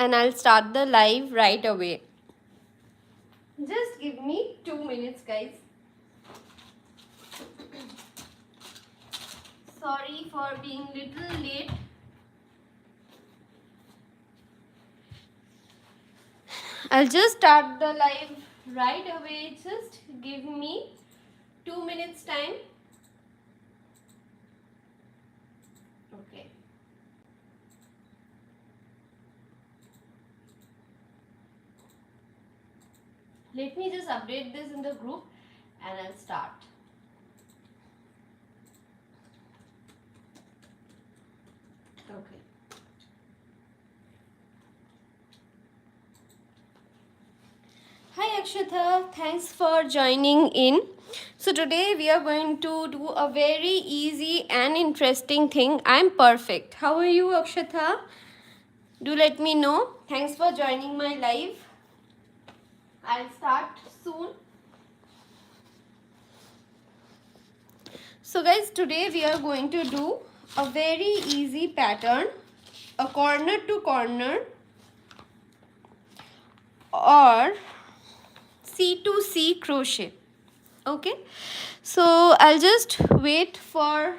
and I'll start the live right away. Just give me 2 minutes, guys. Sorry for being little late. I'll just start the live right away. Just give me 2 minutes time. Okay. Let me just update this in the group and I'll start. Okay. Hi Akshata, thanks for joining in. So today we are going to do a very easy and interesting thing. I'm perfect. How are you, Akshata? Do let me know. Thanks for joining my live. I'll start soon. So guys, today we are going to do a very easy pattern, a corner to corner or C to C crochet. Okay, so I'll just wait for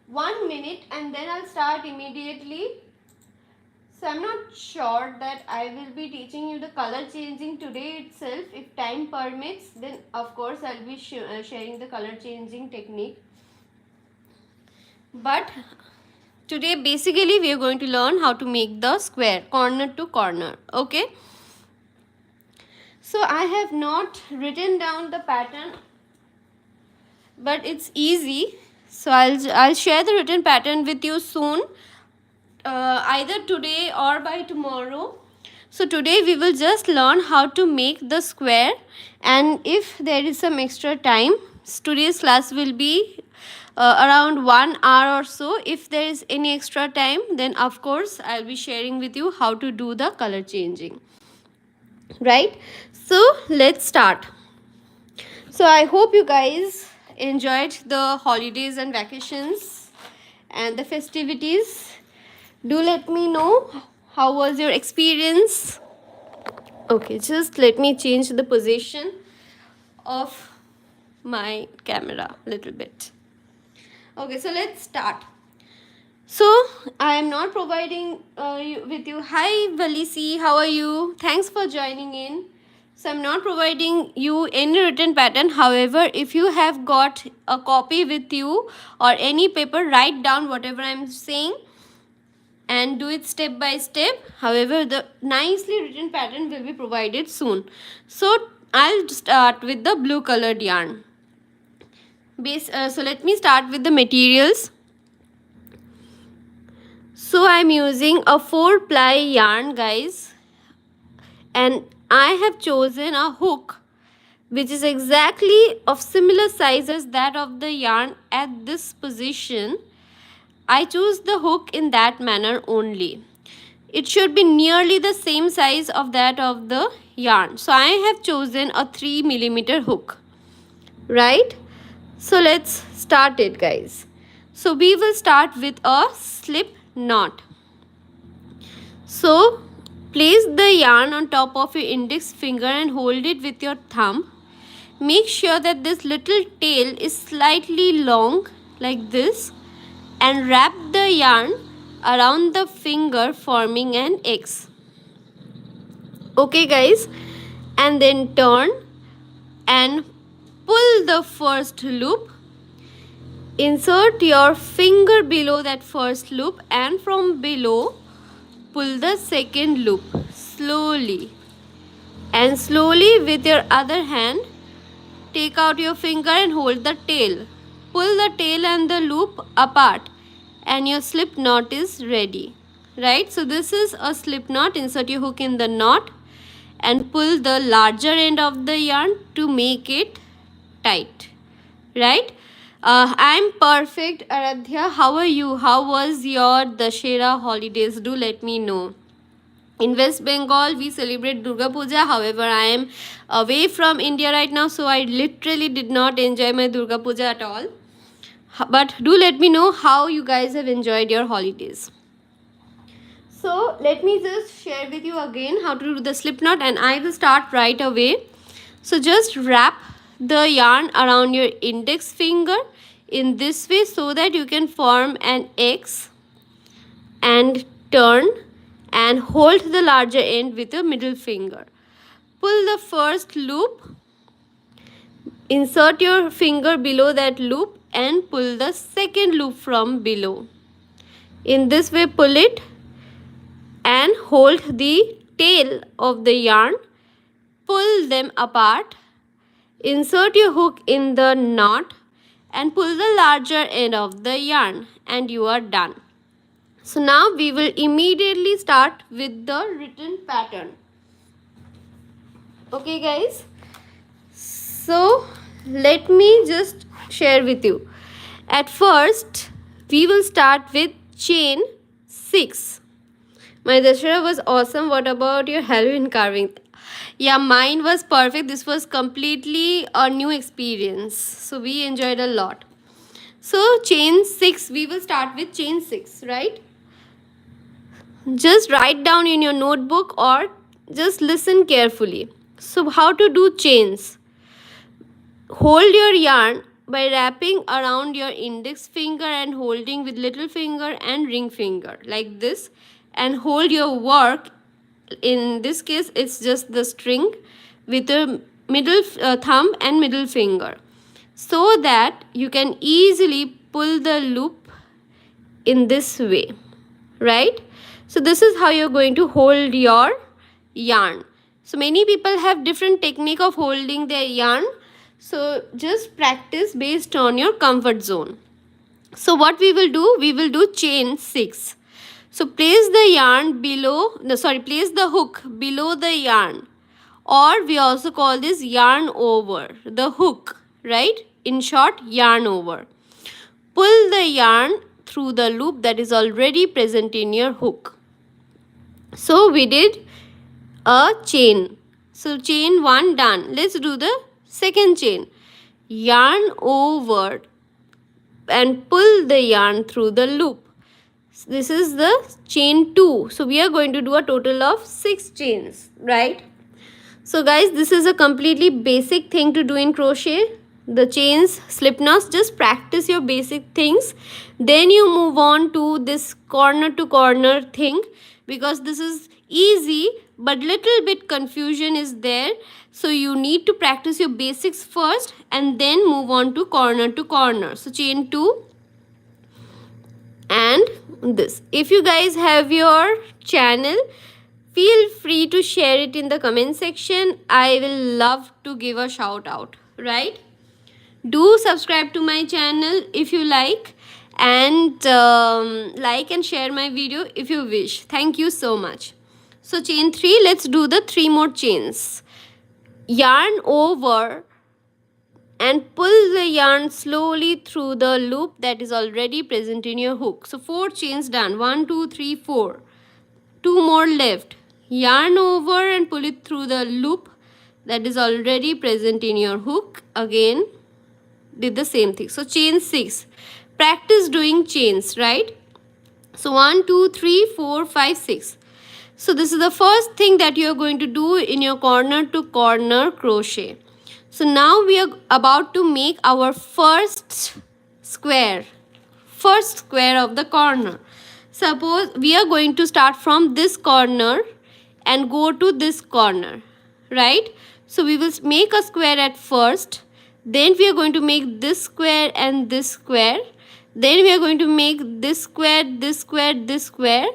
1 minute and then I'll start immediately. So I'm not sure that I will be teaching you the color changing today itself. If time permits, then of course I'll be sharing the color changing technique. But today basically we are going to learn how to make the square corner to corner. Okay. So I have not written down the pattern, but it's easy. So I'll share the written pattern with you soon. Either today or by tomorrow. So today we will just learn how to make the square, and if there is some extra time, today's class will be around 1 hour or so. If there is any extra time, then of course I'll be sharing with you how to do the color changing. Right? So let's start. So I hope you guys enjoyed the holidays and vacations and the festivities. Do let me know how was your experience. Okay, just let me change the position of my camera a little bit. Okay, so let's start. So I am not providing with you. Hi Valisi, how are you? Thanks for joining in. So I'm not providing you any written pattern. However, if you have got a copy with you or any paper, write down whatever I'm saying and do it step by step. However, the nicely written pattern will be provided soon. So I'll start with the blue colored yarn. So let me start with the materials. So I'm using a 4-ply yarn, guys, and I have chosen a hook which is exactly of similar size as that of the yarn at this position. I choose the hook in that manner only. It should be nearly the same size of that of the yarn. So I have chosen a 3mm hook. Right? So let's start it, guys. So we will start with a slip knot. So place the yarn on top of your index finger and hold it with your thumb. Make sure that this little tail is slightly long like this, and wrap the yarn around the finger forming an X. Okay guys, and then turn and pull the first loop. Insert your finger below that first loop and from below pull the second loop slowly, and slowly with your other hand take out your finger and hold the tail. Pull the tail and the loop apart and your slip knot is ready. Right? So this is a slip knot. Insert your hook in the knot and pull the larger end of the yarn to make it tight. Right? I'm perfect, Aradhya. How are you? How was your Dashera holidays? Do let me know. In West Bengal, we celebrate Durga Puja. However, I am away from India right now, so I literally did not enjoy my Durga Puja at all. But do let me know how you guys have enjoyed your holidays. So let me just share with you again how to do the slip knot, and I will start right away. So just wrap the yarn around your index finger in this way so that you can form an X, and turn and hold the larger end with your middle finger. Pull the first loop, insert your finger below that loop and pull the second loop from below. In this way, pull it and hold the tail of the yarn, pull them apart, insert your hook in the knot and pull the larger end of the yarn, and you are done. So now we will immediately start with the written pattern. Okay guys, so let me just share with you. At first we will start with chain 6. My Dashera was awesome. What about your Halloween carving? Yeah, mine was perfect. This was completely a new experience, so we enjoyed a lot. So chain 6, we will start with chain 6, right? Just write down in your notebook or just listen carefully. So how to do chains? Hold your yarn by wrapping around your index finger and holding with little finger and ring finger like this, and hold your work, in this case it's just the string, with your middle thumb and middle finger, so that you can easily pull the loop in this way, right? So this is how you're going to hold your yarn. So many people have different technique of holding their yarn, so just practice based on your comfort zone. So what we will do chain 6. So place the yarn below, place the hook below the yarn, or we also call this yarn over the hook, right? In short, yarn over. Pull the yarn through the loop that is already present in your hook. So we did a chain. So chain 1 done. Let's do the second chain. Yarn over and pull the yarn through the loop. This is the chain 2. So we are going to do a total of 6 chains, right? So guys, this is a completely basic thing to do in crochet. The chains, slip knots, just practice your basic things. Then you move on to this corner to corner thing, because this is easy but little bit confusion is there. So you need to practice your basics first and then move on to corner. So chain 2 and this. If you guys have your channel, feel free to share it in the comment section. I will love to give a shout out, right? Do subscribe to my channel if you like, and like and share my video if you wish. Thank you so much. So chain 3, let's do the 3 more chains. Yarn over and pull the yarn slowly through the loop that is already present in your hook. So 4 chains done. 1 2 3 4. 2 more left. Yarn over and pull it through the loop that is already present in your hook. Again did the same thing. So chain 6. Practice doing chains, right? So 1 2 3 4 5 6. So this is the first thing that you are going to do in your corner to corner crochet. So now we are about to make our first square of the corner. Suppose we are going to start from this corner and go to this corner, right? So we will make a square at first, then we are going to make this square and this square, then we are going to make this square, this square, this square,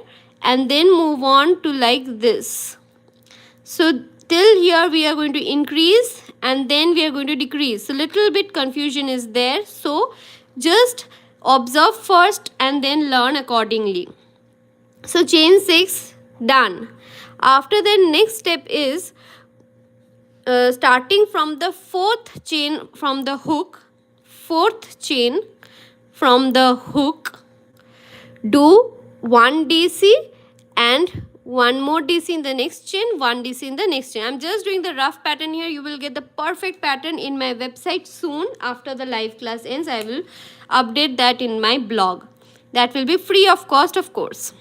and then move on to like this. So till here we are going to increase and then we are going to decrease. So little bit confusion is there, so just observe first and then learn accordingly. So chain 6 done. After that, next step is starting from the 4th chain from the hook, 4th chain from the hook, do 1 DC and 1 more DC in the next chain, 1 DC in the next chain. I'm just doing the rough pattern here. You will get the perfect pattern in my website soon. After the live class ends, I will update that in my blog. That will be free of cost, of course.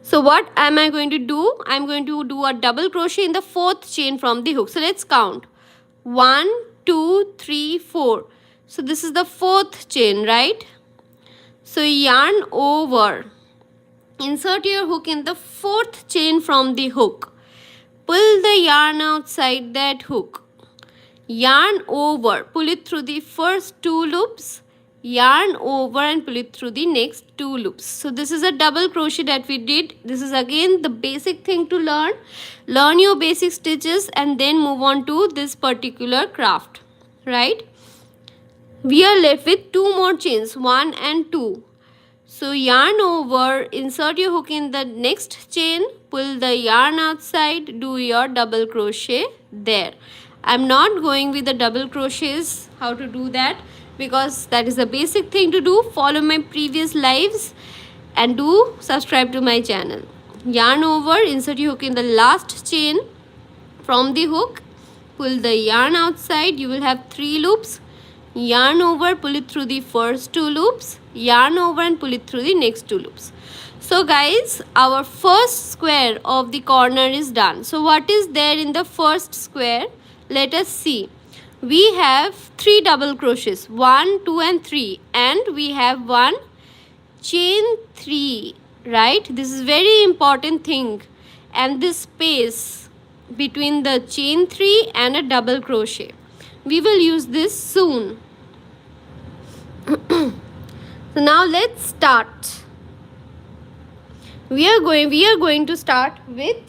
So what am I going to do? I'm going to do a double crochet in the 4th chain from the hook. So let's count. 1, 2, 3, 4. So this is the 4th chain, right? So yarn over. Insert your hook in the 4th chain from the hook. Pull the yarn outside that hook. Yarn over. Pull it through the first 2 loops. Yarn over and pull it through the next 2 loops. So this is a double crochet that we did. This is again the basic thing to learn. Learn your basic stitches and then move on to this particular craft, right? We are left with 2 more chains, 1 and 2. So yarn over, insert your hook in the next chain, pull the yarn outside, do your double crochet there. I'm not going with the double crochets, how to do that, because that is the basic thing to do. Follow my previous lives and do subscribe to my channel. Yarn over, insert your hook in the last chain from the hook, pull the yarn outside. You will have 3 loops. Yarn over, pull it through the first 2 loops, yarn over and pull it through the next 2 loops. So guys, our first square of the corner is done. So what is there in the first square? Let us see. We have 3 double crochets, 1, 2 and 3, and we have 1 chain 3, right? This is very important thing, and this space between the chain 3 and a double crochet, we will use this soon. So now let's start. We are going to start with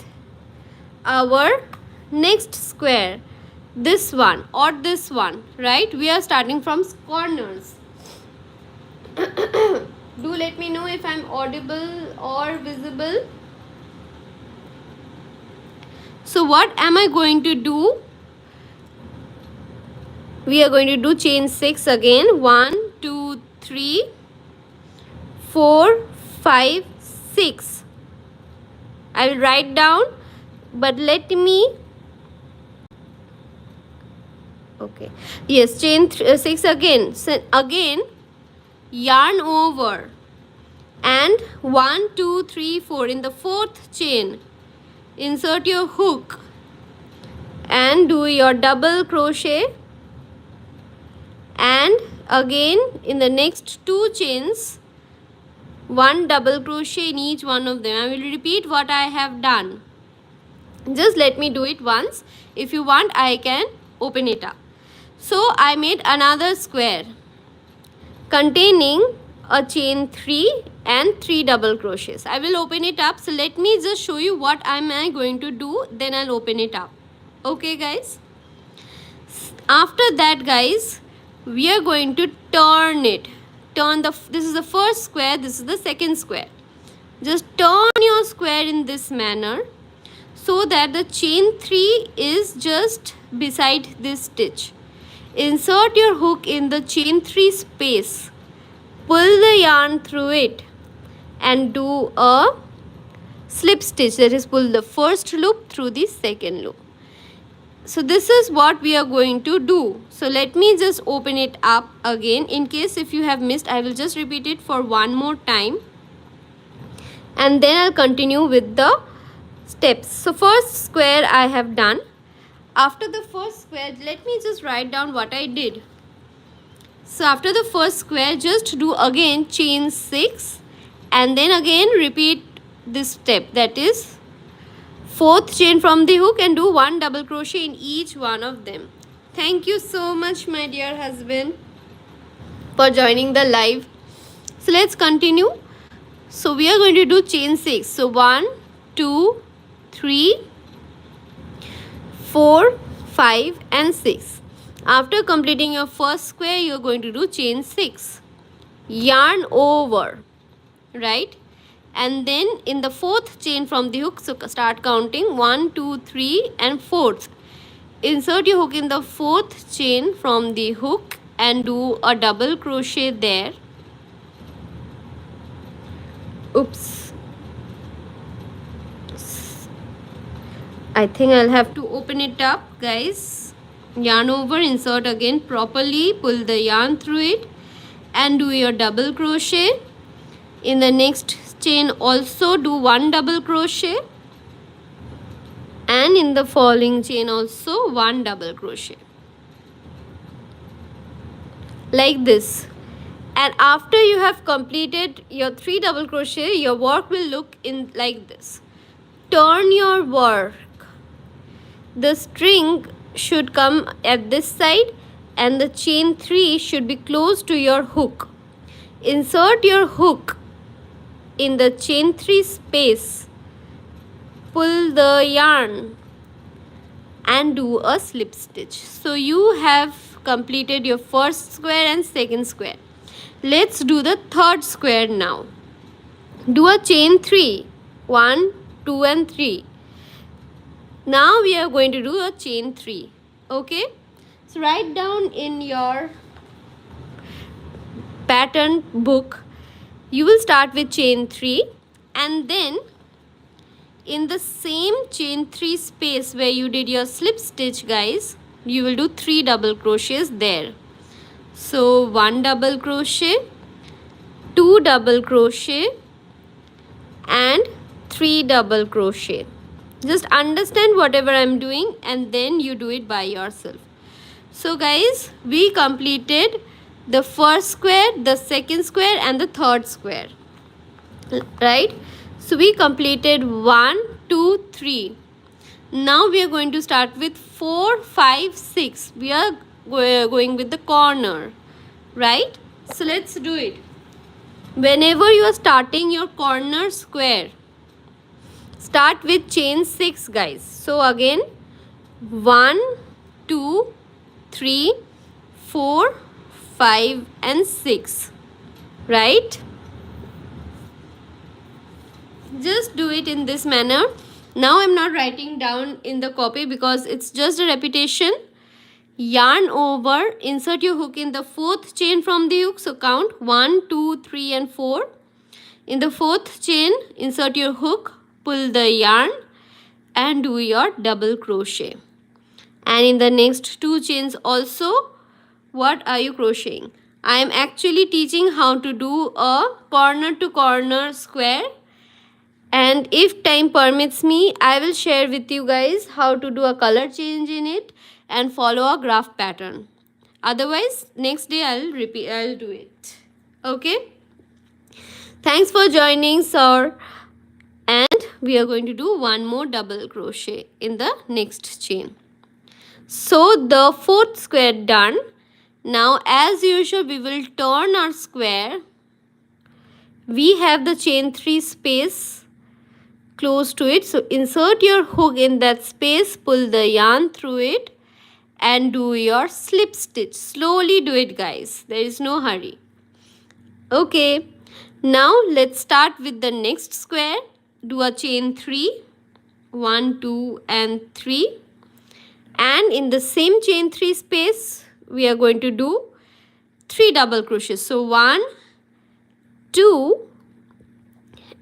our next square, this one or this one, right? We are starting from corners. Do let me know if I'm audible or visible. So what am I going to do? We are going to do chain 6 again. 1, 2, 3, 4, 5, 6. I will write down, but let me. Okay. Yes, chain 6 again. So again, yarn over and 1, 2, 3, 4 in the 4th chain. Insert your hook and do your double crochet. And again in the next 2 chains, 1 double crochet in each one of them. I will repeat what I have done. Just let me do it once. If you want, I can open it up. So I made another square containing a chain 3 and 3 double crochets. I will open it up. So let me just show you what am I going to do, then I'll open it up. Okay guys, after that guys, we are going to turn it. This is the first square, this is the second square. Just turn your square in this manner so that the chain 3 is just beside this stitch. Insert your hook in the chain 3 space, pull the yarn through it and do a slip stitch, that is pull the first loop through the second loop. So this is what we are going to do. So let me just open it up again. In case if you have missed, I will just repeat it for one more time and then I'll continue with the steps. So first square I have done. After the first square, let me just write down what I did. So after the first square, just do again chain 6 and then again repeat this step, that is 4th chain from the hook, and do 1 double crochet in each one of them. Thank you so much my dear husband for joining the live. So let's continue. So we are going to do chain 6. So 1, 2, 3, 4, 5 and 6. After completing your first square, you are going to do chain 6. Yarn over, right? And then in the 4th chain from the hook, so start counting 1, 2, 3 and 4th. Insert your hook in the 4th chain from the hook and do a double crochet there. Oops. I think I'll have to open it up guys. Yarn over, insert again properly, pull the yarn through it and do your double crochet in the next chain also do 1 double crochet, and in the following chain also 1 double crochet, like this. And after you have completed your 3 double crochet, your work will look in like this. Turn your work. The string should come at this side and the chain 3 should be close to your hook. Insert your hook in the chain 3 space. Pull the yarn and do a slip stitch. So you have completed your first square and second square. Let's do the third square now. Do a chain 3. 1, 2 and 3. Now we are going to do a chain 3. Okay? So write down in your pattern book. You will start with chain 3 and then in the same chain 3 space where you did your slip stitch, guys, you will do 3 double crochets there. So 1 double crochet, 2 double crochet and 3 double crochet. Just understand whatever I'm doing and then you do it by yourself. So guys, we completed the first square, the second square and the third square, right? So we completed 1, 2, 3. Now we are going to start with 4, 5, 6. We are going with the corner, right? So let's do it. Whenever you are starting your corner square, start with chain 6, guys. So again 1, 2, 3, 4, 5 and 6, right? Just do it in this manner. Now I'm not writing down in the copy because it's just a repetition. Yarn over, insert your hook in the 4th chain from the hook. So count 1, 2, 3 and 4. In the 4th chain, insert your hook, pull the yarn and do your double crochet. And in the next 2 chains also, what are you crocheting? I am actually teaching how to do a corner to corner square. And if time permits me, I will share with you guys how to do a color change in it and follow a graph pattern. Otherwise, next day I'll do it. Okay? Thanks for joining, sir. And we are going to do 1 more double crochet in the next chain. So the 4th square done. Now as usual, we will turn our square. We have the chain 3 space close to it. So insert your hook in that space, pull the yarn through it and do your slip stitch. Slowly do it, guys. There is no hurry. Okay. Now let's start with the next square. Do a chain 3. 1, 2 and 3. And in the same chain 3 space, we are going to do 3 double crochets. So 1, 2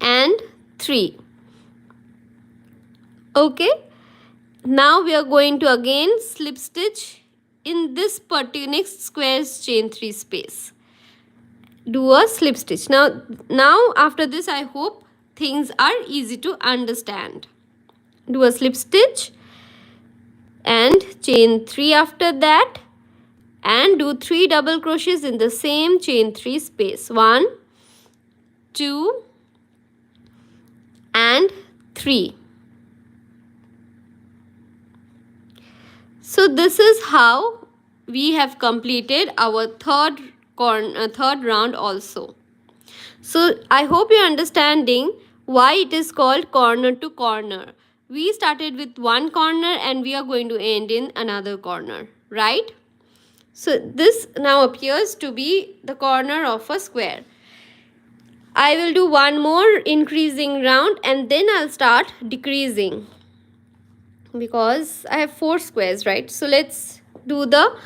and 3. Okay, now we are going to again slip stitch in this particular next square's chain 3 space. Do a slip stitch. Now after this, I hope things are easy to understand. Do a slip stitch and chain 3 after that and do 3 double crochets in the same chain 3 space. 1, 2 and 3. So this is how we have completed our third round also. So I hope you're understanding why it is called corner to corner. We started with one corner and we are going to end in another corner, right? So this now appears to be the corner of a square. I will do one more increasing round and then I'll start decreasing, because I have 4 squares, right? So let's do the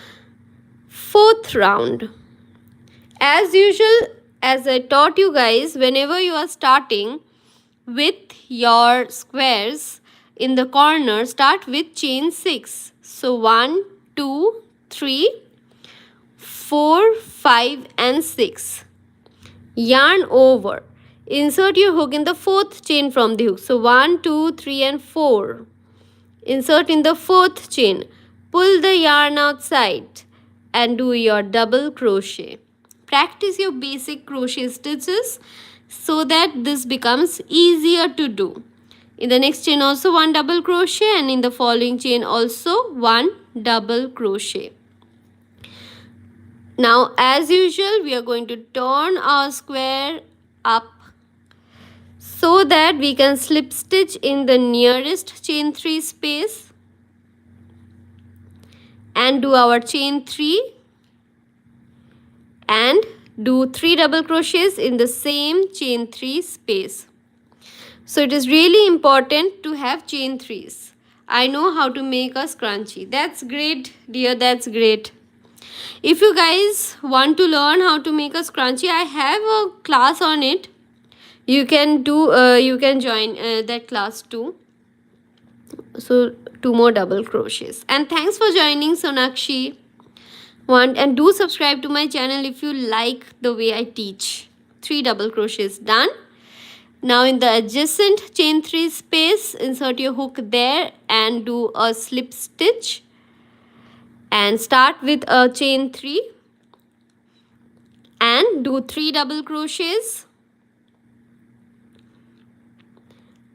4th round. As usual, as I taught you guys, whenever you are starting with your squares in the corner, start with chain 6. So 1, 2, 3, 4, 5 and 6. Yarn over. insert your hook in the fourth chain from the hook. So 1, 2, 3 and 4. Insert in the fourth chain. Pull the yarn outside and do your double crochet. Practice your basic crochet stitches so that this becomes easier to do. In the next chain also 1 double crochet, and in the following chain also 1 double crochet. Now as usual we are going to turn our square up so that we can slip stitch in the nearest chain 3 space and do our chain 3 and do 3 double crochets in the same chain 3 space. So it is really important to have chain 3s. I know how to make a scrunchie. That's great, dear, that's great. If you guys want to learn how to make a scrunchie, I have a class on it. You can join that class too. So 2 more double crochets. And thanks for joining, Sonakshi. And do subscribe to my channel if you like the way I teach. 3 double crochets done. Now in the adjacent chain 3 space, insert your hook there and do a slip stitch. And start with a chain 3 and do 3 double crochets.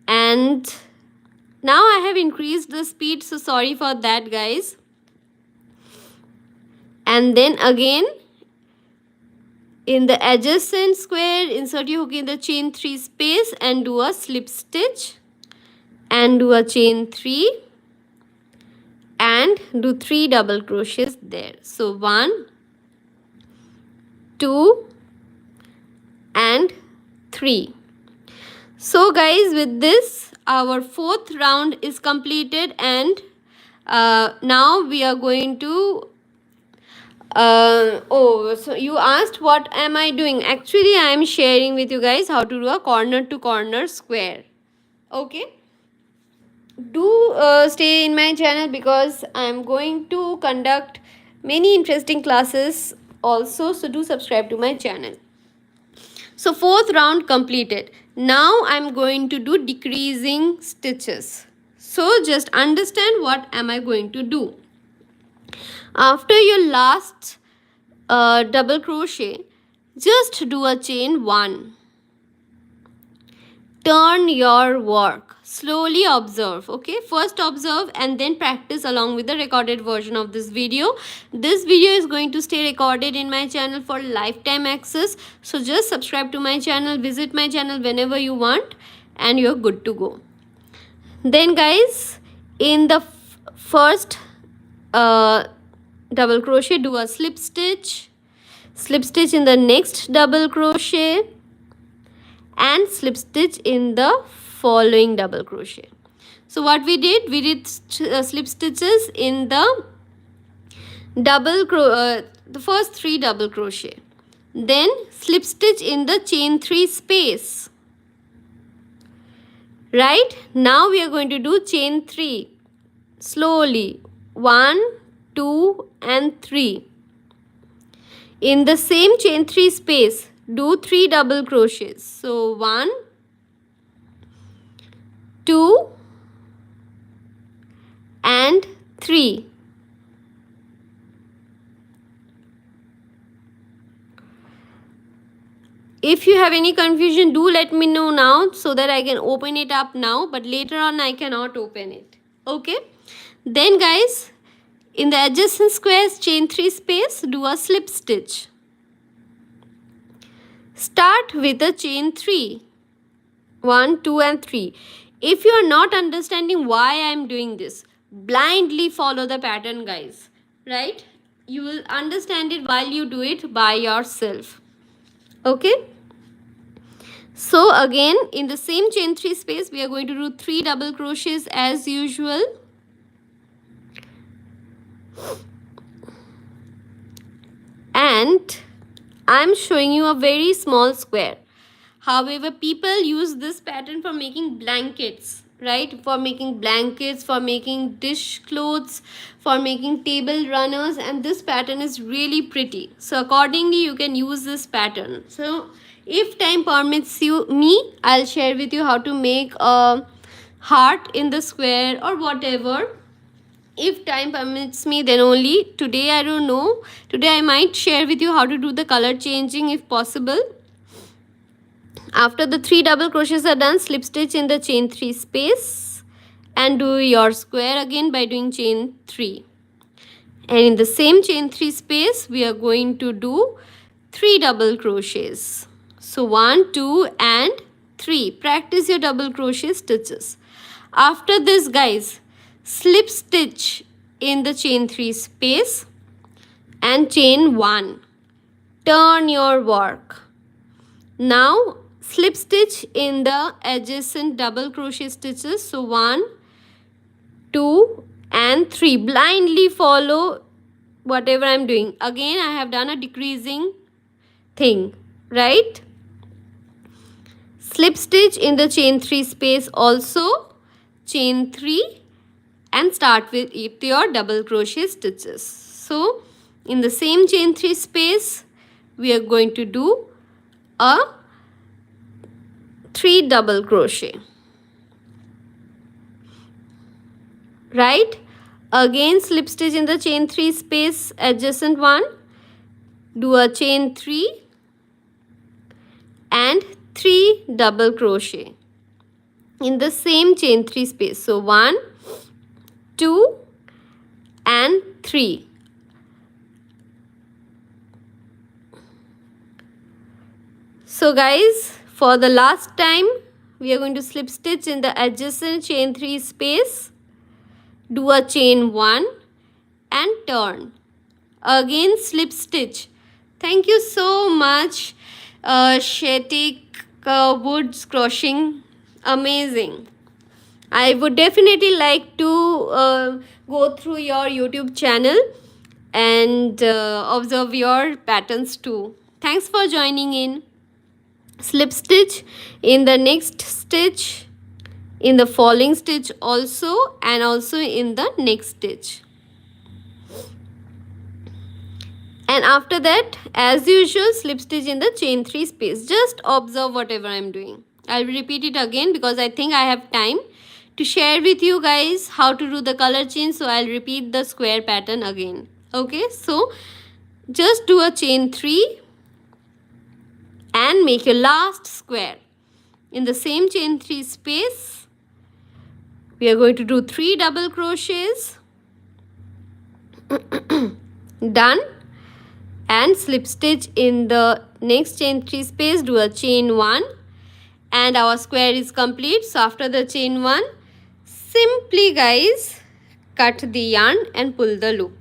And now I have increased the speed, so sorry for that, guys. And then again in the adjacent square, insert your hook in the chain 3 space and do a slip stitch and do a chain 3 and do 3 double crochets there. So 1, 2 and 3. So guys, with this our 4th round is completed, and now we are going to so you asked what am I doing. Actually I am sharing with you guys how to do a corner to corner square. Okay, do stay in my channel because I am going to conduct many interesting classes also, so do subscribe to my channel. So 4th round completed. Now I am going to do decreasing stitches. So just understand what am I going to do. After your last double crochet, just do a chain 1. Turn your work. Slowly observe, okay? First observe and then practice along with the recorded version of this video. This video is going to stay recorded in my channel for lifetime access. So just subscribe to my channel, visit my channel whenever you want, and you're good to go. Then guys, in the first double crochet, do a slip stitch in the next double crochet and slip stitch in the following double crochet. So what we did slip stitches in the the first 3 double crochet, then slip stitch in the chain 3 space. Right, now we are going to do chain 3 slowly. 1, 2 and 3. In the same chain 3 space, do 3 double crochets. So 1, 2 and 3. If you have any confusion, do let me know now so that I can open it up now, but later on I cannot open it. Okay, then guys, in the adjacent squares chain 3 space, do a slip stitch. Start with a chain 3. 1, 2 and 3. If you are not understanding why I am doing this, blindly follow the pattern, guys. Right? You will understand it while you do it by yourself. Okay? So again, in the same chain 3 space, we are going to do 3 double crochets as usual. And I am showing you a very small square. However, people use this pattern for making blankets, right? For making blankets, for making dish clothes, for making table runners, and this pattern is really pretty. So accordingly, you can use this pattern. So If time permits me, I'll share with you how to make a heart in the square or whatever. If time permits me, then only. Today I don't know. Today I might share with you how to do the color changing if possible. After the 3 double crochets are done, slip stitch in the chain 3 space and do your square again by doing chain 3. And in the same chain 3 space, we are going to do 3 double crochets. So 1, 2 and 3. Practice your double crochet stitches. After this, guys, slip stitch in the chain 3 space and chain 1. Turn your work. Now slip stitch in the adjacent double crochet stitches. So 1, 2 and 3. Blindly follow whatever I'm doing. Again, I have done a decreasing thing, right? Slip stitch in the chain 3 space also, chain 3 and start with your double crochet stitches. So in the same chain 3 space, we are going to do a 3 double crochet, right? Again, slip stitch in the chain 3 space, adjacent one, do a chain 3 and 3 double crochet in the same chain 3 space. So 1, 2 and 3. So guys, for the last time, we are going to slip stitch in the adjacent chain 3 space, do a chain 1 and turn. Again slip stitch. Thank you so much, Shetik Woods Crocheting. Amazing. I would definitely like to go through your YouTube channel and observe your patterns too. Thanks for joining in. Slip stitch in the next stitch, in the falling stitch also, and also in the next stitch. And after that, as usual, slip stitch in the chain 3 space. Just observe whatever I'm doing. I'll repeat it again because I think I have time to share with you guys how to do the color change. So I'll repeat the square pattern again. Okay, so just do a chain 3 and make your last square. In the same chain 3 space, we are going to do 3 double crochets. Done. And slip stitch in the next chain 3 space, do a chain 1 and our square is complete. So after the chain 1, simply guys cut the yarn and pull the loop,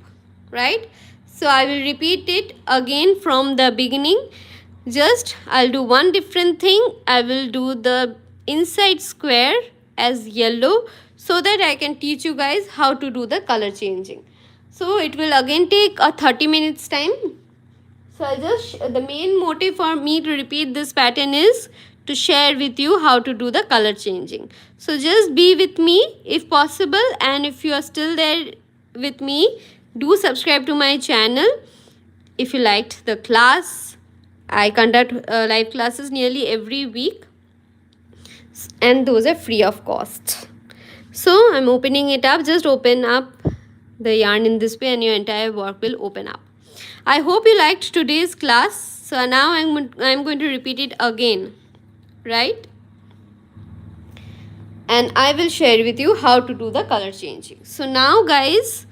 right? So I will repeat it again from the beginning. Just I'll do one different thing. I will do the inside square as yellow so that I can teach you guys how to do the color changing. So it will again take a 30 minutes time. So I just, the main motive for me to repeat this pattern is to share with you how to do the color changing. So just be with me if possible, and if you are still there with me, do subscribe to my channel. If you liked the class, I conduct live classes nearly every week and those are free of cost. So I'm opening it up. Just open up the yarn in this way and your entire work will open up. I hope you liked today's class. So now I'm going to repeat it again, right? And I will share with you how to do the color changing. So now guys,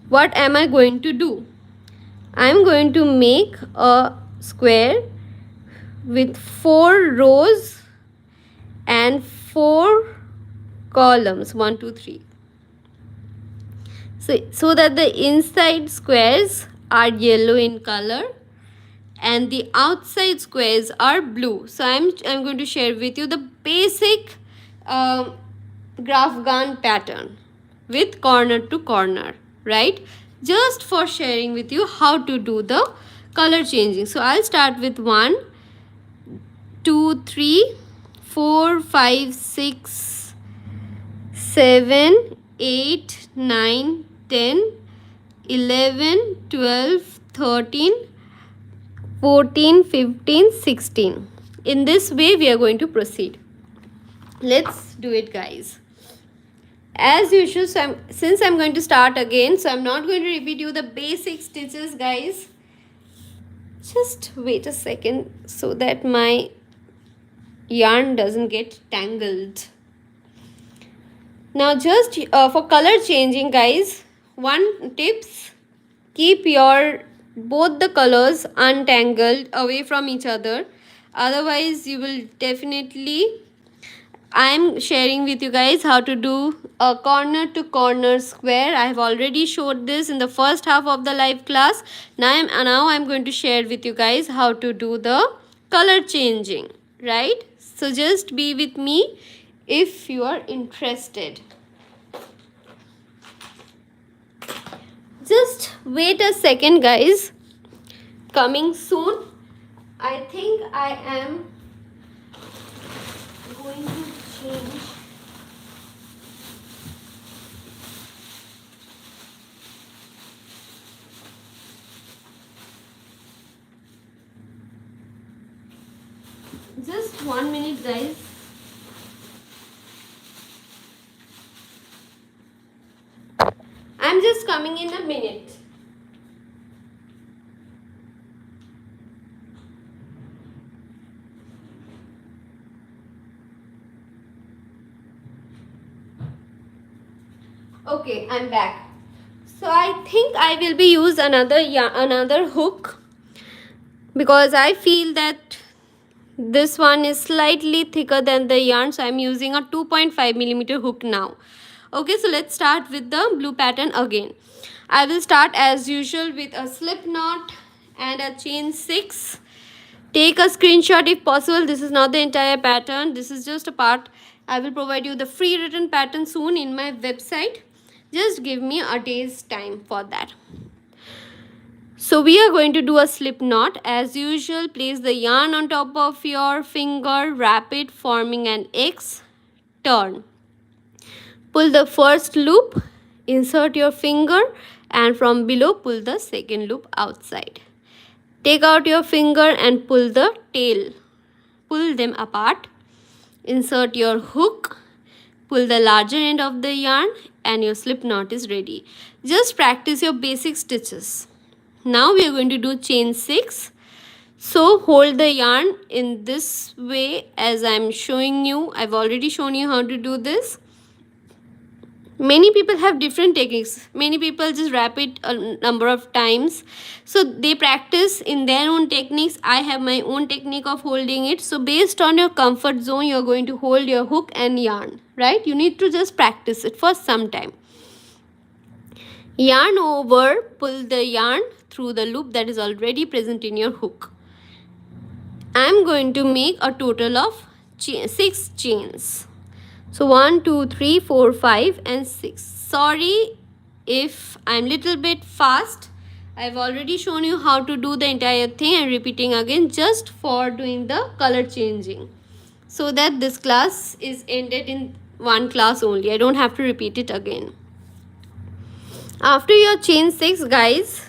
what am I going to do? I'm going to make a square with 4 rows and 4 columns, 1 2 3. So that the inside squares are yellow in color and the outside squares are blue. So I'm going to share with you the basic graph gun pattern with corner to corner, right? Just for sharing with you how to do the color changing. So I'll start with 1 2 3 4 5 6 7 8 9 10 11 12 13 14 15 16. in this way we are going to proceed. Let's do it, guys. As usual, since I'm going to start again, so I'm not going to repeat you the basic stitches, guys. Just wait a second so that my yarn doesn't get tangled. Now just for color changing, guys, one tips: keep your both the colors untangled away from each other, otherwise you will definitely, I'm sharing with you guys how to do a corner to corner square. I have already showed this in the first half of the live class. Now I'm going to share with you guys how to do the color changing, right? So just be with me if you are interested. Just wait a second, guys. Coming soon. I think I am going to change. Just 1 minute, guys. I'm just coming in a minute. Okay, I'm back. So I think I will be use another hook, because I feel that this one is slightly thicker than the yarn, so I'm using a 2.5 millimeter hook now. Okay, so let's start with the blue pattern again. I will start as usual with a slip knot and a chain 6. Take a screenshot if possible. This is not the entire pattern, this is just a part. I will provide you the free written pattern soon in my website. Just give me a day's time for that. So we are going to do a slip knot. As usual, place the yarn on top of your finger, wrap it, forming an X, turn. Pull the first loop, insert your finger, and from below pull the second loop outside. Take out your finger and pull the tail. Pull them apart. Insert your hook, pull the larger end of the yarn, and your slip knot is ready. Just practice your basic stitches. Now we are going to do chain 6. So hold the yarn in this way as I'm showing you. I've already shown you how to do this. Many people have different techniques. Many people just wrap it a number of times. So they practice in their own techniques. I have my own technique of holding it. So based on your comfort zone, you're going to hold your hook and yarn, right? You need to just practice it for some time. Yarn over, pull the yarn through the loop that is already present in your hook. I'm going to make a total of 6 chains. So 1, 2, 3, 4, 5 and 6. Sorry if I'm little bit fast. I've already shown you how to do the entire thing. I'm repeating again just for doing the color changing, so that this class is ended in one class only. I don't have to repeat it again. After your chain 6, guys,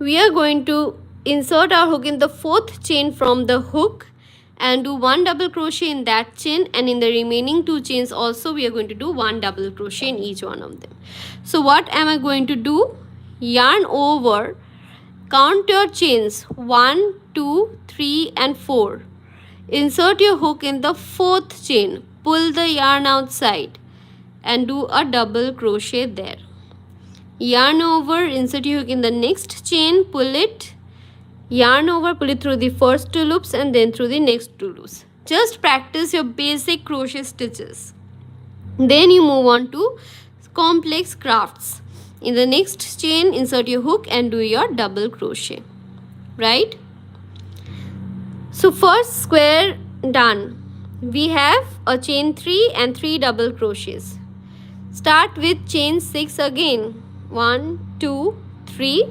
we are going to insert our hook in the 4th chain from the hook and do 1 double crochet in that chain, and in the remaining 2 chains also we are going to do 1 double crochet in each one of them. So what am I going to do? Yarn over, count your chains 1, 2, 3 and 4. Insert your hook in the 4th chain, pull the yarn outside and do a double crochet there. Yarn over, insert your hook in the next chain, pull it, yarn over, pull it through the first 2 loops and then through the next 2 loops. Just practice your basic crochet stitches. Then you move on to complex crafts. In the next chain, insert your hook and do your double crochet, right? So first square done. We have a chain 3 and 3 double crochets. Start with chain 6 again. 1, 2, 3,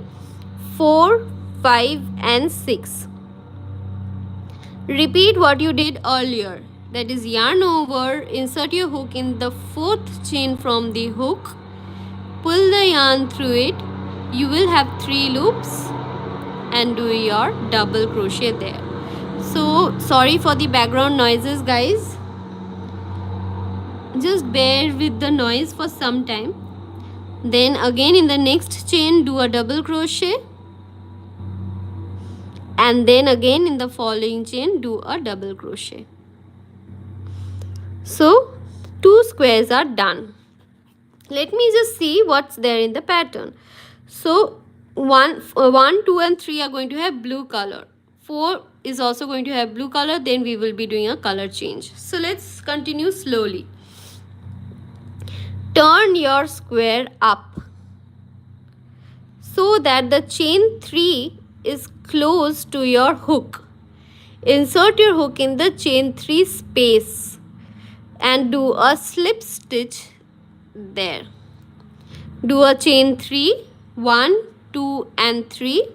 4, 5 and 6. Repeat what you did earlier. That is, yarn over, insert your hook in the 4th chain from the hook, pull the yarn through it. You will have 3 loops and do your double crochet there. So sorry for the background noises, guys. Just bear with the noise for some time. Then again in the next chain do a double crochet, and then again in the following chain do a double crochet. So 2 squares are done. Let me just see what's there in the pattern. So 1, 2 and 3 are going to have blue color. 4 is also going to have blue color. Then we will be doing a color change. So let's continue slowly. Turn your square up so that the chain 3 is close to your hook. Insert your hook in the chain 3 space and do a slip stitch there. Do a chain 3, 1, 2 and 3,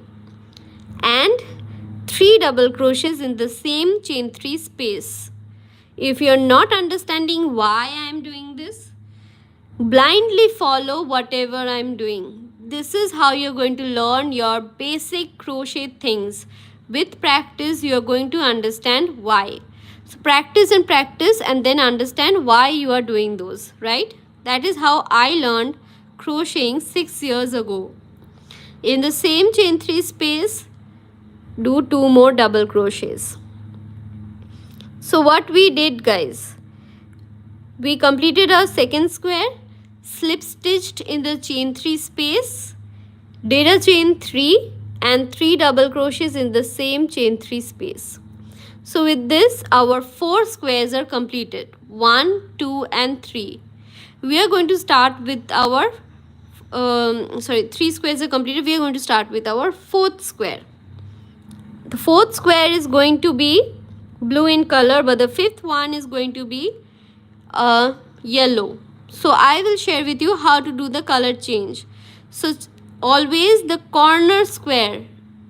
and 3 double crochets in the same chain 3 space. If you are not understanding why I am doing this, blindly follow whatever I am doing. This is how you are going to learn your basic crochet things. With practice, you are going to understand why. So practice and then understand why you are doing those, right? That is how I learned crocheting 6 years ago. In the same chain 3 space, do 2 more double crochets. So what we did, guys, we completed our second square, slip stitched in the chain 3 space, did a chain 3 and 3 double crochets in the same chain 3 space. So with this, our 4 squares are completed. 1, 2 and 3. We are going to start with our 3 squares are completed. We are going to start with our 4th square. The 4th square is going to be blue in color, but the 5th one is going to be yellow. So I will share with you how to do the color change. So always the corner square,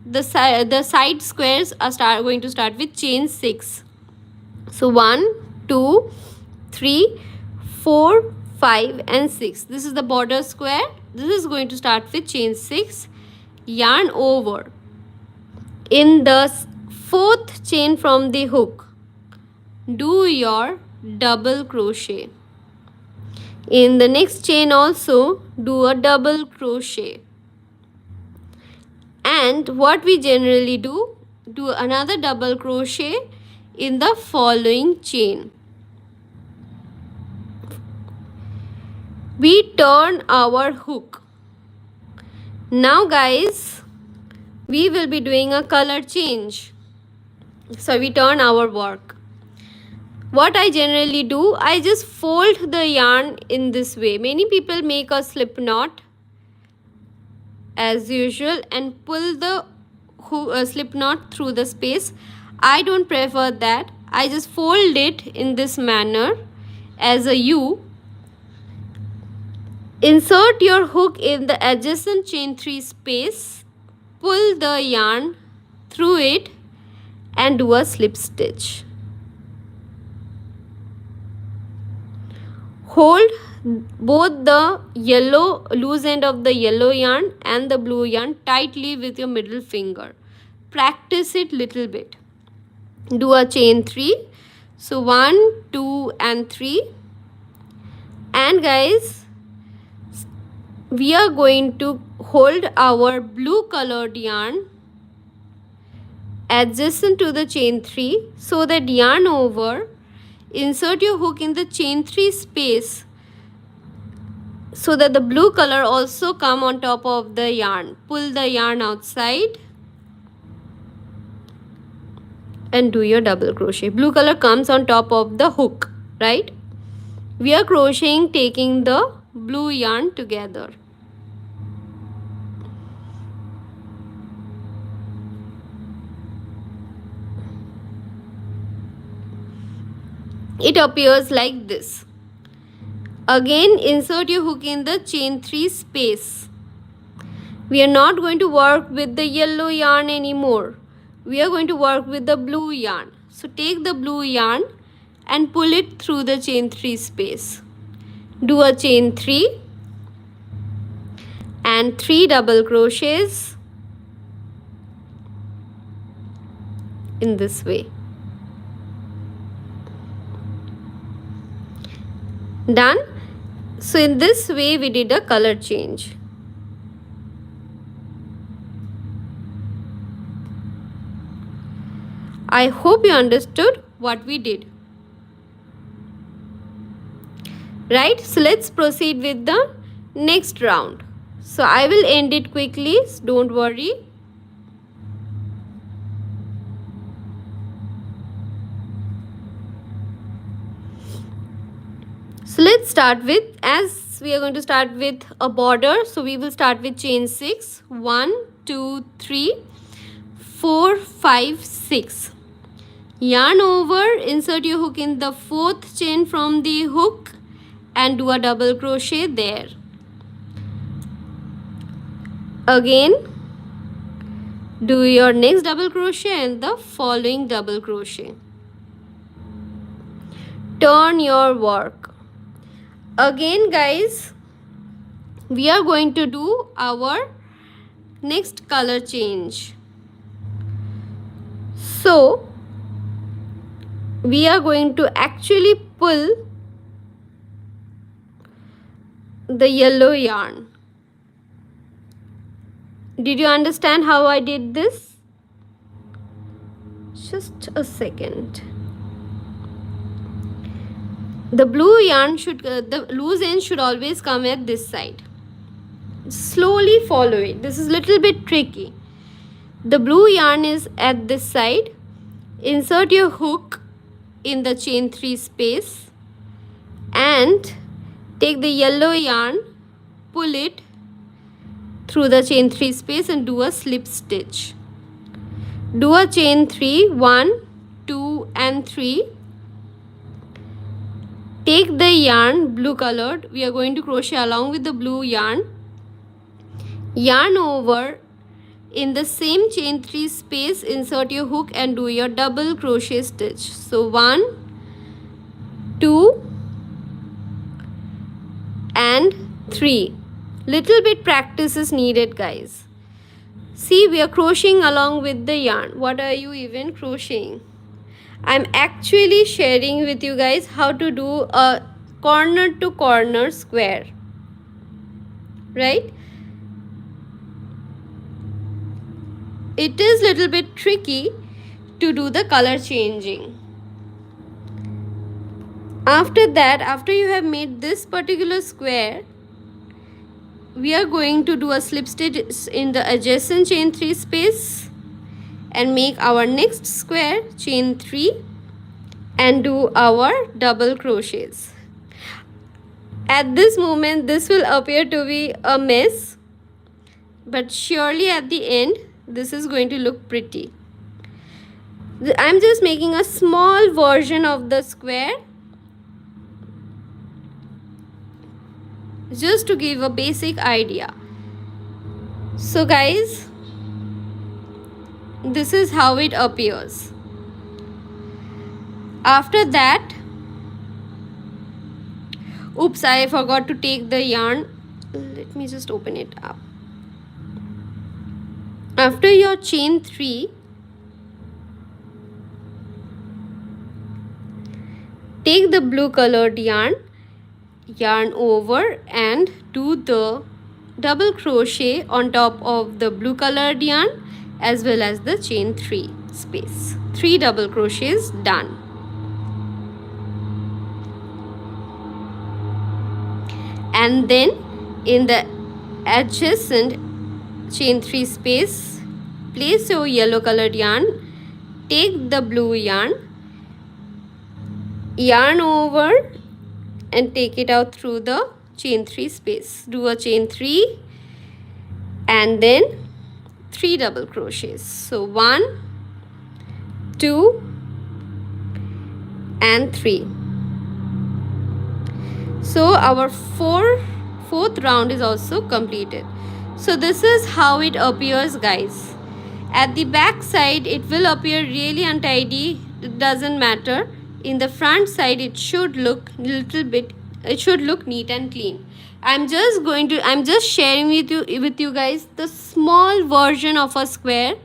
the side squares are going to start with chain 6. So 1, 2, 3, 4, 5 and 6. This is the border square. This is going to start with chain 6. Yarn over. In the 4th chain from the hook, do your double crochet. In the next chain also do a double crochet. And what we generally do another double crochet in the following chain. We turn our hook. Now guys, we will be doing a color change. So we turn our work. What I generally do, I just fold the yarn in this way. Many people make a slip knot as usual and pull the slip knot through the space. I don't prefer that. I just fold it in this manner as a U. Insert your hook in the adjacent chain 3 space. Pull the yarn through it and do a slip stitch. Hold both the yellow loose end of the yellow yarn and the blue yarn tightly with your middle finger. Practice it little bit. Do a chain 3. So 1, 2 and 3. And guys, we are going to hold our blue colored yarn adjacent to the chain 3, so that yarn over. Insert your hook in the chain 3 space so that the blue color also come on top of the yarn. Pull the yarn outside and do your double crochet. Blue color comes on top of the hook, right? We are crocheting taking the blue yarn together. It appears like this. Again, insert your hook in the chain 3 space. We are not going to work with the yellow yarn anymore. We are going to work with the blue yarn. So take the blue yarn and pull it through the chain 3 space. Do a chain 3 and 3 double crochets in this way. Done. So in this way we did a color change. I hope you understood what we did. Right? So let's proceed with the next round. So I will end it quickly, so don't worry. So let's start with, as we are going to start with a border, so we will start with chain 6. 1, 2, 3, 4, 5, 6. Yarn over, insert your hook in the 4th chain from the hook and do a double crochet there. Again, do your next double crochet and the following double crochet. Turn your work. Again guys, we are going to do our next color change. So we are going to actually pull the yellow yarn. Did you understand how I did this? Just a second. The blue yarn should, the loose end should always come at this side. Slowly follow it. This is little bit tricky. The blue yarn is at this side. Insert your hook in the chain 3 space and take the yellow yarn, pull it through the chain 3 space and do a slip stitch. Do a chain 3, 1, 2 and 3. Take the yarn, blue colored, we are going to crochet along with the blue yarn. Yarn over, in the same chain 3 space, insert your hook and do your double crochet stitch. So 1, 2 and 3. Little bit practice is needed guys. See, we are crocheting along with the yarn. What are you even crocheting? I'm actually sharing with you guys how to do a corner to corner square, right? It is little bit tricky to do the color changing. After that, after you have made this particular square, we are going to do a slip stitch in the adjacent chain 3 space and make our next square, chain 3, and do our double crochets. At this moment this will appear to be a mess, but surely at the end this is going to look pretty. I'm just making a small version of the square just to give a basic idea. So guys, this is how it appears. After that, oops, I forgot to take the yarn. Let me just open it up. After your chain 3, take the blue colored yarn, yarn over and do the double crochet on top of the blue colored yarn as well as the chain 3 space. 3 double crochets done. And then in the adjacent chain 3 space, place your yellow colored yarn, take the blue yarn, yarn over and take it out through the chain 3 space. Do a chain 3 and then 3 double crochets. So 1, 2 and 3. So our fourth round is also completed. So this is how it appears guys. At the back side it will appear really untidy, it doesn't matter. In the front side it should look neat and clean. I'm just sharing with you guys the small version of a square,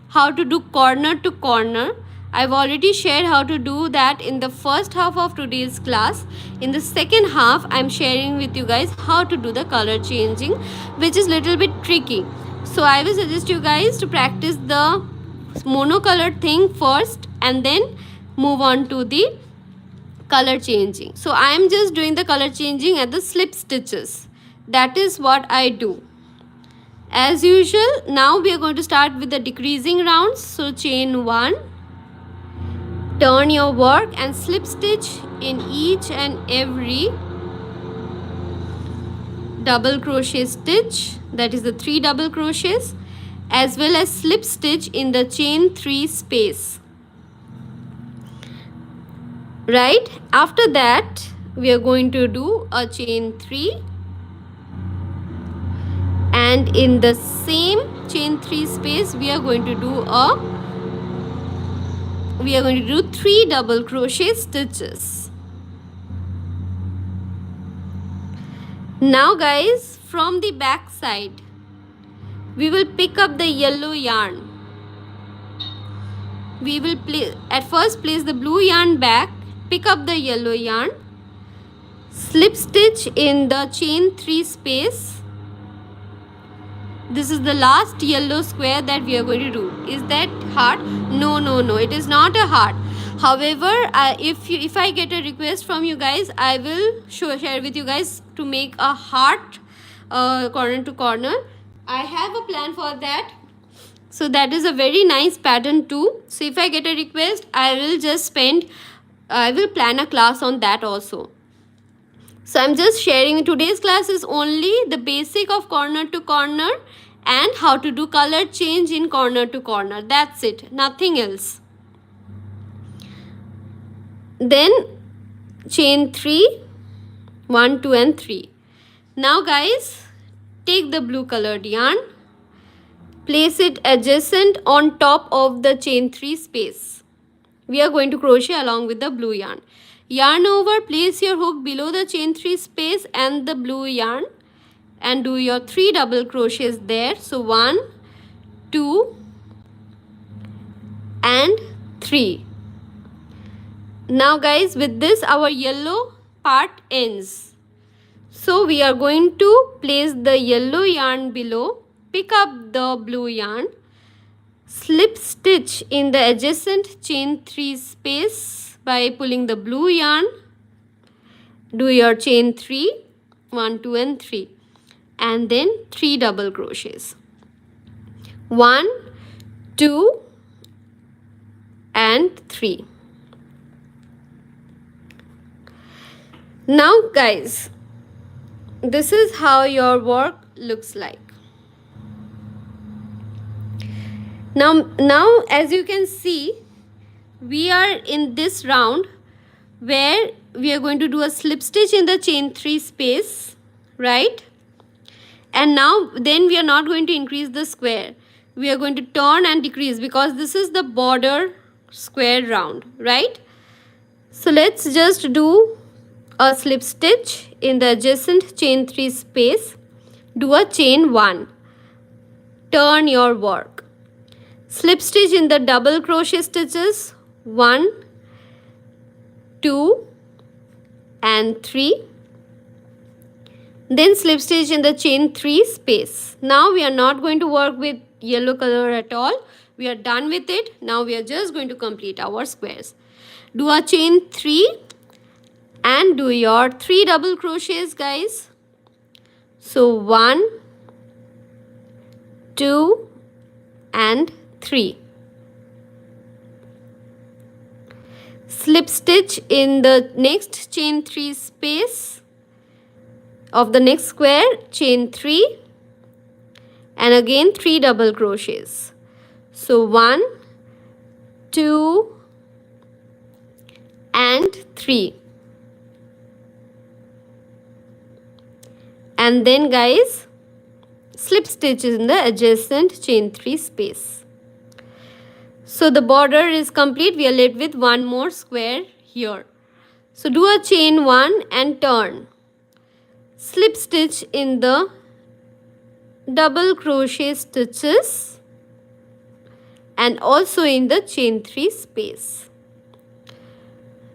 how to do corner to corner. I've already shared how to do that in the first half of today's class. In the second half, I'm sharing with you guys how to do the color changing, which is little bit tricky. So I will suggest you guys to practice the monocolored thing first and then move on to the color changing. So I am just doing the color changing at the slip stitches. That is what I do. As usual, now we are going to start with the decreasing rounds. So chain 1, turn your work and slip stitch in each and every double crochet stitch, that is the 3 double crochets, as well as slip stitch in the chain 3 space. Right, after that we are going to do a chain 3, and in the same chain 3 space we are going to do 3 double crochet stitches. Now guys, from the back side we will pick up the yellow yarn. We will at first place the blue yarn back, pick up the yellow yarn, slip stitch in the chain 3 space. This is the last yellow square that we are going to do. Is that hard? No, it is not a hard. However, if I get a request from you guys, I will share with you guys to make a heart corner to corner. I have a plan for that. So that is a very nice pattern too. So if I get a request, I will plan a class on that also. So I'm just sharing, today's class is only the basic of corner to corner and how to do color change in corner to corner. That's it, nothing else. Then chain 3, 1, 2 and 3. Now guys, take the blue colored yarn, place it adjacent on top of the chain 3 space. We are going to crochet along with the blue yarn. Yarn over, place your hook below the chain 3 space and the blue yarn and do your 3 double crochets there. So 1, 2 and 3. Now guys, with this our yellow part ends. So we are going to place the yellow yarn below, pick up the blue yarn, slip stitch in the adjacent chain 3 space by pulling the blue yarn, do your chain 3, 1, 2 and 3 and then 3 double crochets, 1, 2 and 3. Now guys, this is how your work looks like. Now as you can see, we are in this round where we are going to do a slip stitch in the chain 3 space, right? And now then we are not going to increase the square. We are going to turn and decrease because this is the border square round, right? So let's just do a slip stitch in the adjacent chain 3 space, do a chain 1, turn your work, slip stitch in the double crochet stitches, 1, 2 and 3, then slip stitch in the chain 3 space. Now we are not going to work with yellow color at all. We are done with it. Now we are just going to complete our squares. Do a chain 3 and do your 3 double crochets guys. So 1, 2 and 3. Slip stitch in the next chain 3 space of the next square, chain 3 and again 3 double crochets. So 1, 2 and 3. And then guys, slip stitches in the adjacent chain 3 space. So the border is complete. We are left with one more square here. So do a chain 1 and turn. Slip stitch in the double crochet stitches and also in the chain 3 space.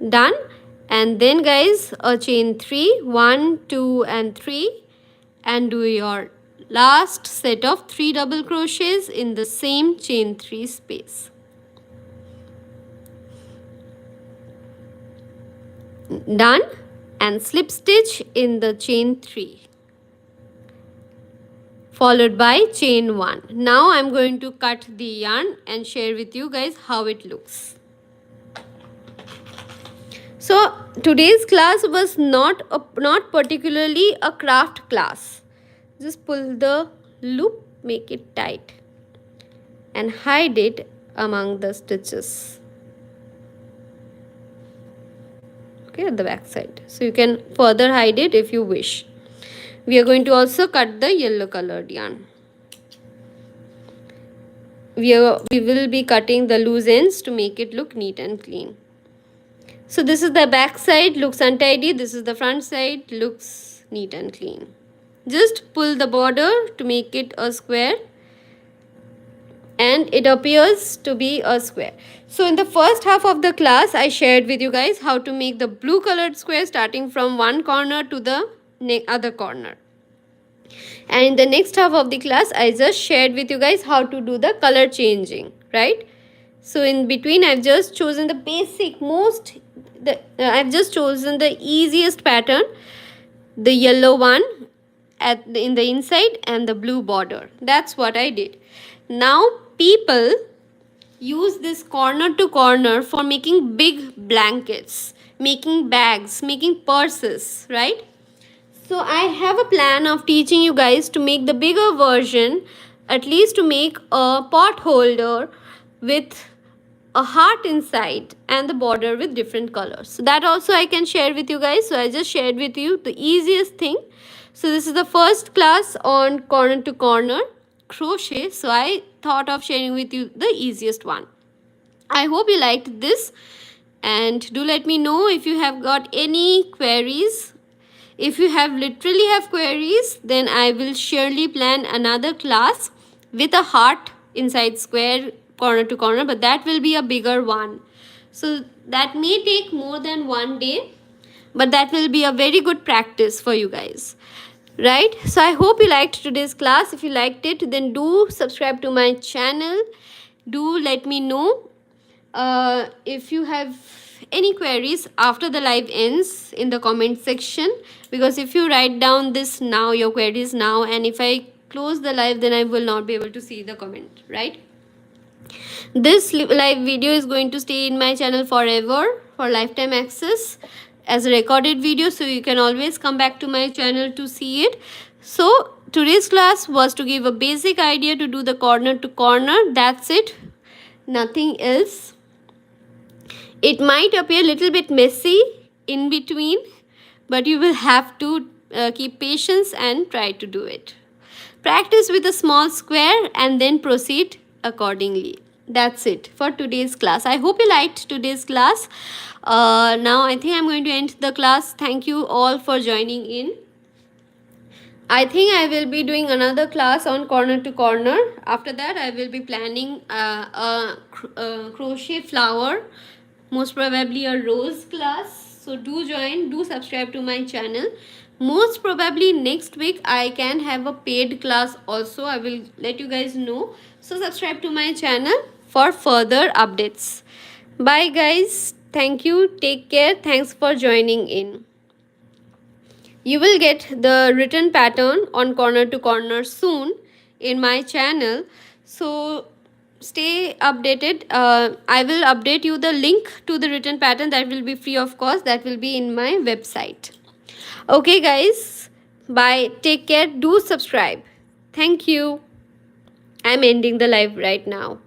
Done. And then guys, a chain 3, 1, 2 and 3, and do your last set of 3 double crochets in the same chain 3 space. Done. And slip stitch in the chain 3, followed by chain 1. Now I'm going to cut the yarn and share with you guys how it looks. So today's class was not particularly a craft class. Just pull the loop, make it tight and hide it among the stitches. Okay, at the back side. So you can further hide it if you wish. We are going to also cut the yellow colored yarn. We will be cutting the loose ends to make it look neat and clean. So this is the back side, looks untidy. This is the front side, looks neat and clean. Just pull the border to make it a square, and it appears to be a square. So in the first half of the class, I shared with you guys how to make the blue colored square starting from one corner to the other corner. And in the next half of the class, I just shared with you guys how to do the color changing, right? So in between, I've just chosen the basic, I've just chosen the easiest pattern, the yellow one in the inside and the blue border. That's what I did. Now people use this corner to corner for making big blankets, making bags, making purses, right? So I have a plan of teaching you guys to make the bigger version, at least to make a pot holder with a heart inside and the border with different colors. So that also I can share with you guys. So I just shared with you the easiest thing. So this is the first class on corner to corner crochet. So I thought of sharing with you the easiest one. I hope you liked this, and do let me know if you have got any queries. If you literally have queries, then I will surely plan another class with a heart inside square corner to corner, but that will be a bigger one. So that may take more than one day, but that will be a very good practice for you guys, right? So I hope you liked today's class. If you liked it, then do subscribe to my channel. Do let me know if you have any queries after the live ends in the comment section, because if you write down this now, your queries now, and if I close the live, then I will not be able to see the comment, right? This live video is going to stay in my channel forever for lifetime access as a recorded video, so you can always come back to my channel to see it. So today's class was to give a basic idea to do the corner to corner. That's it, nothing else. It might appear a little bit messy in between, but you will have to keep patience and try to do it. Practice with a small square and then proceed accordingly. That's it for today's class. I hope you liked today's class. Now I think I'm going to end the class. Thank you all for joining in. I think I will be doing another class on corner to corner. After that, I will be planning a crochet flower, most probably a rose class. So do join, do subscribe to my channel. Most probably next week I can have a paid class also. I will let you guys know. So subscribe to my channel for further updates. Bye guys. Thank you. Take care. Thanks for joining in. You will get the written pattern on corner to corner soon in my channel. So stay updated. I will update you the link to the written pattern. That will be free of cost. That will be in my website. Okay guys, bye. Take care. Do subscribe. Thank you. I'm ending the live right now.